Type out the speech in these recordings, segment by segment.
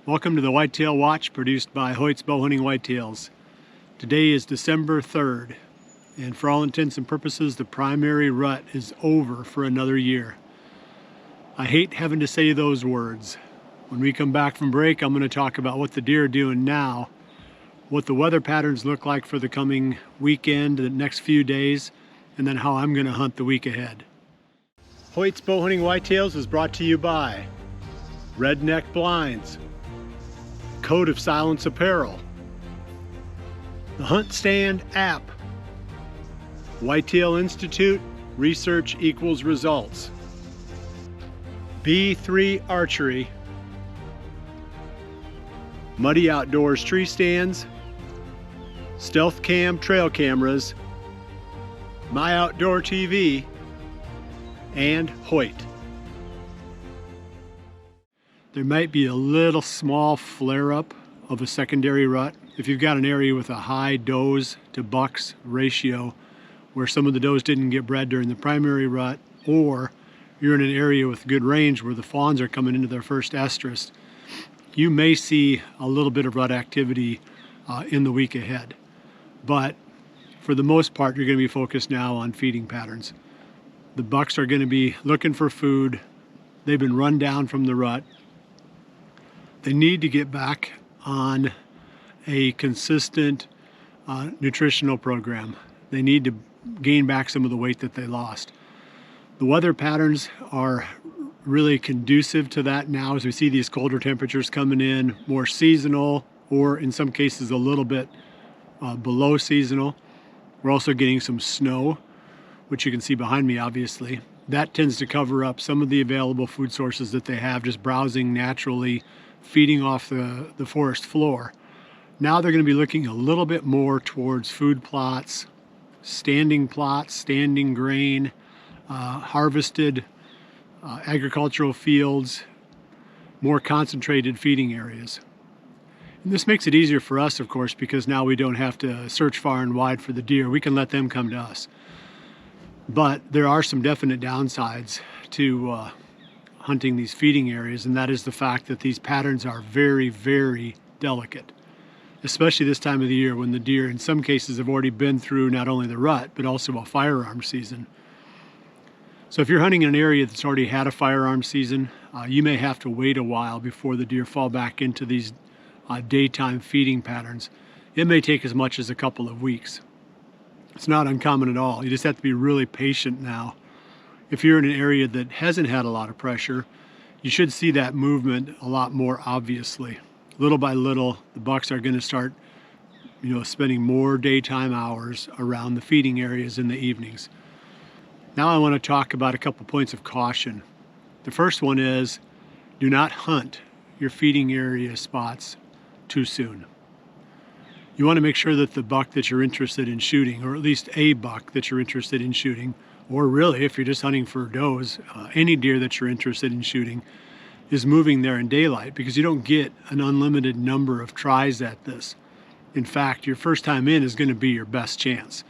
Welcome to the Whitetail Watch produced by Hoyt's Bow Hunting Whitetails. Today is December 3rd, and for all intents and purposes, the primary rut is over for another year. I hate having to say those words. When we come back from break, I'm going to talk about what the deer are doing now, what the weather patterns look like for the coming weekend, the next few days, and then how I'm going to hunt the week ahead. Hoyt's Bow Hunting Whitetails is brought to you by Redneck Blinds, Code of Silence Apparel, the Hunt Stand app, Whitetail Institute, Research Equals Results, B3 Archery, Muddy Outdoors Tree Stands, Stealth Cam Trail Cameras, My Outdoor TV, and Hoyt. There might be a little small flare-up of a secondary rut. If you've got an area with a high does to bucks ratio where some of the does didn't get bred during the primary rut, or you're in an area with good range where the fawns are coming into their first estrus, you may see a little bit of rut activity in the week ahead. But for the most part, you're going to be focused now on feeding patterns. The bucks are going to be looking for food. They've been run down from the rut. They need to get back on a consistent nutritional program. They need to gain back some of the weight that they lost. The weather patterns are really conducive to that now as we see these colder temperatures coming in, more seasonal, or in some cases a little bit below seasonal. We're also getting some snow, which you can see behind me obviously. That tends to cover up some of the available food sources that they have just browsing naturally, feeding off the forest floor. Now they're going to be looking a little bit more towards food plots, standing grain, harvested agricultural fields, more concentrated feeding areas. And this makes it easier for us, of course, because now we don't have to search far and wide for the deer. We can let them come to us. But there are some definite downsides to hunting these feeding areas, and that is the fact that these patterns are very, very delicate, especially this time of the year when the deer in some cases have already been through not only the rut but also a firearm season. So if you're hunting in an area that's already had a firearm season, you may have to wait a while before the deer fall back into these daytime feeding patterns. It may take as much as a couple of weeks. It's not uncommon at all. You just have to be really patient now. If you're in an area that hasn't had a lot of pressure, you should see that movement a lot more obviously. Little by little, the bucks are going to start, spending more daytime hours around the feeding areas in the evenings. Now I want to talk about a couple points of caution. The first one is, do not hunt your feeding area spots too soon. You want to make sure that the buck that you're interested in shooting, or at least a buck that you're interested in shooting, or really if you're just hunting for does, any deer that you're interested in shooting, is moving there in daylight, because you don't get an unlimited number of tries at this. In fact, your first time in is going to be your best chance.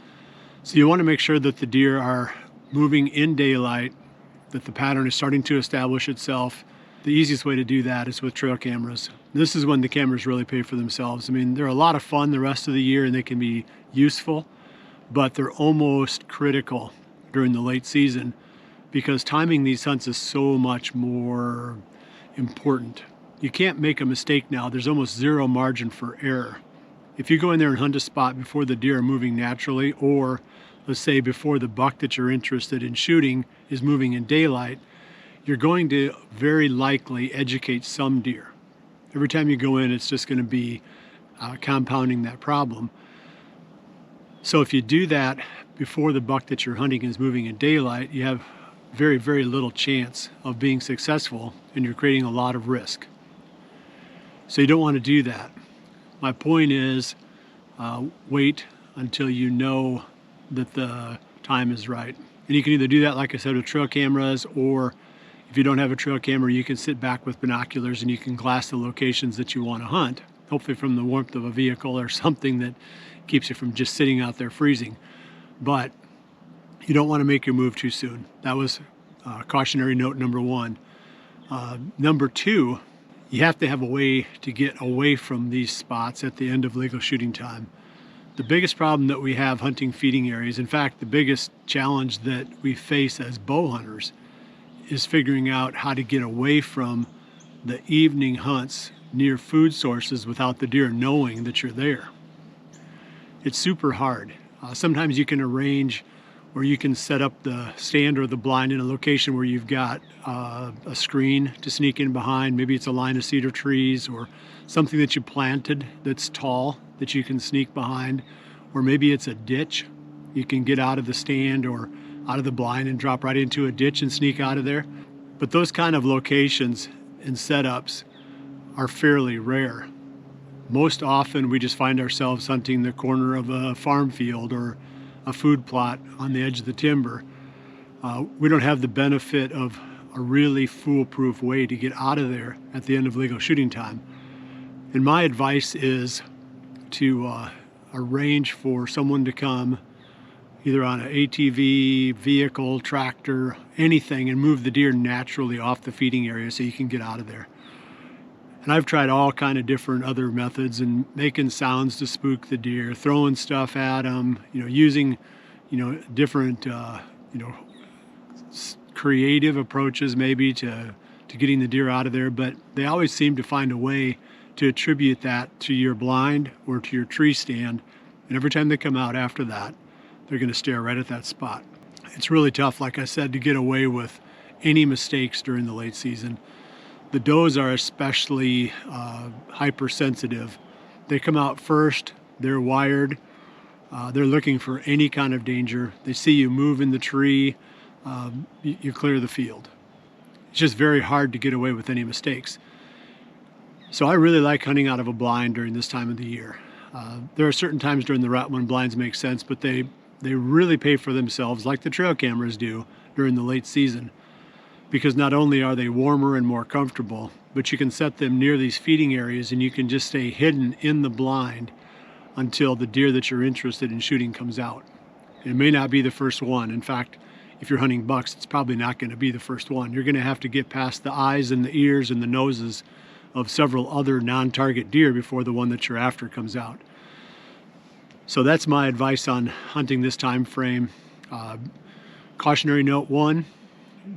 So you want to make sure that the deer are moving in daylight, that the pattern is starting to establish itself. The easiest way to do that is with trail cameras. This is when the cameras really pay for themselves. I mean, they're a lot of fun the rest of the year and they can be useful, but they're almost critical during the late season because timing these hunts is so much more important. You can't make a mistake now. There's almost zero margin for error. If you go in there and hunt a spot before the deer are moving naturally, or let's say before the buck that you're interested in shooting is moving in daylight, you're going to very likely educate some deer. Every time you go in, it's just going to be compounding that problem. So if you do that before the buck that you're hunting is moving in daylight, you have very, very little chance of being successful, and you're creating a lot of risk. So you don't want to do that. My point is, wait until you know that the time is right. And you can either do that, like I said, with trail cameras, or if you don't have a trail camera, you can sit back with binoculars and you can glass the locations that you want to hunt, hopefully from the warmth of a vehicle or something that keeps you from just sitting out there freezing. But you don't want to make your move too soon. That was cautionary note number one. Number two, You have to have a way to get away from these spots at the end of legal shooting time. The biggest problem that we have hunting feeding areas, in fact, the biggest challenge that we face as bow hunters, is figuring out how to get away from the evening hunts near food sources without the deer knowing that you're there. It's super hard. Sometimes you can arrange where you can set up the stand or the blind in a location where you've got a screen to sneak in behind. Maybe it's a line of cedar trees or something that you planted that's tall that you can sneak behind, or maybe it's a ditch. You can get out of the stand or out of the blind and drop right into a ditch and sneak out of there. But those kind of locations and setups are fairly rare. Most often we just find ourselves hunting the corner of a farm field or a food plot on the edge of the timber. We don't have the benefit of a really foolproof way to get out of there at the end of legal shooting time. And my advice is to arrange for someone to come either on an ATV, vehicle, tractor, anything, and move the deer naturally off the feeding area so you can get out of there. And I've tried all kind of different other methods and making sounds to spook the deer, throwing stuff at them, using, different, creative approaches maybe to getting the deer out of there. But they always seem to find a way to attribute that to your blind or to your tree stand. And every time they come out after that, they're going to stare right at that spot. It's really tough, like I said, to get away with any mistakes during the late season. The does are especially hypersensitive. They come out first, they're wired, they're looking for any kind of danger. They see you move in the tree, you clear the field. It's just very hard to get away with any mistakes. So I really like hunting out of a blind during this time of the year. There are certain times during the rut when blinds make sense, but they really pay for themselves, like the trail cameras do during the late season, because not only are they warmer and more comfortable, but you can set them near these feeding areas and you can just stay hidden in the blind until the deer that you're interested in shooting comes out. It may not be the first one. In fact, if you're hunting bucks, it's probably not going to be the first one. You're going to have to get past the eyes and the ears and the noses of several other non-target deer before the one that you're after comes out. So that's my advice on hunting this time frame. Cautionary note 1,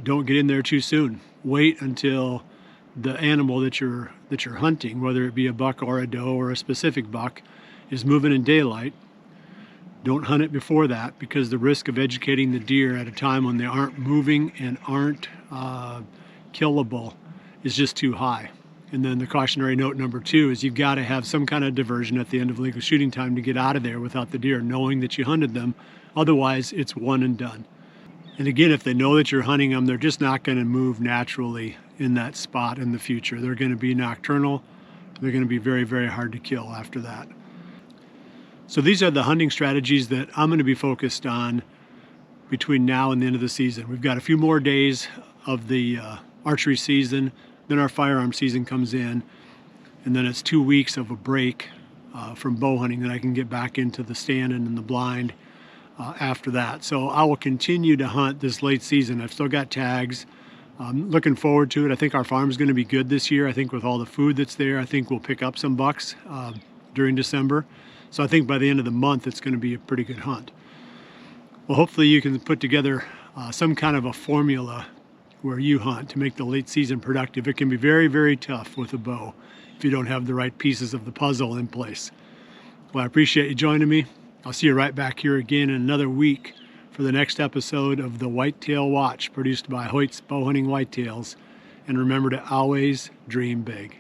don't get in there too soon. Wait until the animal that you're hunting, whether it be a buck or a doe or a specific buck, is moving in daylight. Don't hunt it before that, because the risk of educating the deer at a time when they aren't moving and aren't killable is just too high. And then the cautionary note number 2 is you've got to have some kind of diversion at the end of legal shooting time to get out of there without the deer knowing that you hunted them. Otherwise, it's one and done. And again, if they know that you're hunting them, they're just not going to move naturally in that spot in the future. They're going to be nocturnal. They're going to be very, very hard to kill after that. So these are the hunting strategies that I'm going to be focused on between now and the end of the season. We've got a few more days of the archery season. Then our firearm season comes in, and then it's 2 weeks of a break from bow hunting that I can get back into the stand and in the blind after that. So I will continue to hunt this late season. I've still got tags. I'm looking forward to it. I think our farm's going to be good this year. I think with all the food that's there, I think we'll pick up some bucks during December. So I think by the end of the month, it's going to be a pretty good hunt. Well, hopefully you can put together some kind of a formula where you hunt to make the late season productive. It can be very, very tough with a bow if you don't have the right pieces of the puzzle in place. Well, I appreciate you joining me. I'll see you right back here again in another week for the next episode of the Whitetail Watch, produced by Hoyt's Bow Hunting Whitetails. And remember to always dream big.